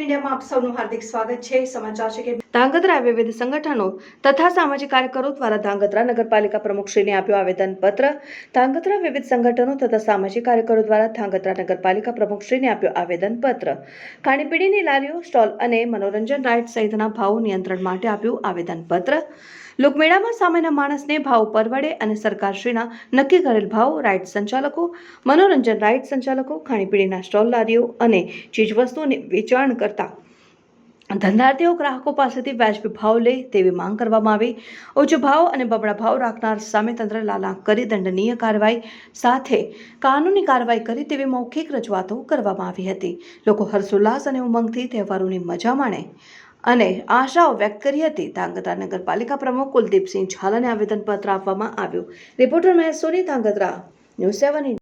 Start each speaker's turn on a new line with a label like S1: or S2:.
S1: ઇન્ડિયામાં આપ સૌનું હાર્દિક સ્વાગત છે। સમાચાર છે કે ધાંગધ્રા વિવિધ સંગઠનો તથા સામાજિક કાર્યકરો દ્વારા ધાંગધ્રા નગરપાલિકા પ્રમુખશ્રીને આપ્યું આવેદનપત્ર। ધાંગધ્રા વિવિધ સંગઠનો તથા સામાજિક કાર્યકરો દ્વારા ધાંગધ્રા નગરપાલિકા પ્રમુખશ્રીને આપ્યું આવેદનપત્ર। ખાણીપીણીની લારીઓ, સ્ટોલ અને મનોરંજન રાઇડ સહિતના ભાવ નિયંત્રણ માટે આપ્યું આવેદનપત્ર। લોકમેળામાં સામાન્ય માણસને ભાવ પરવડે અને સરકારશ્રીના નક્કી કરેલ ભાવ રાઇડ સંચાલકો, મનોરંજન રાઇડ સંચાલકો, ખાણીપીણીના સ્ટોલ, લારીઓ અને ચીજવસ્તુઓની વેચાણ કરતા ધંધાર્થીઓ ગ્રાહકો પાસેથી વાજબી ભાવ લે તેવી માંગ કરવામાં આવી। ઓછો ભાવ અને બમણા ભાવ રાખનાર સામે તંત્ર લાલાંક કરી દંડનીય કાર્યવાહી સાથે કાનૂની કાર્યવાહી કરી તેવી મૌખિક રજૂઆતો કરવામાં આવી હતી। લોકો હર્ષોલ્લાસ અને ઉમંગથી તહેવારોની મજા માણે અને આશાઓ વ્યક્ત કરી હતી। ધાંગધ્રા નગરપાલિકા પ્રમુખ કુલદીપસિંહ ઝાલાને આવેદનપત્ર આપવામાં આવ્યું। રિપોર્ટર મહેશ સોની, ધાંગધ્રા, ન્યૂઝ 7 ઇન્ડિયા।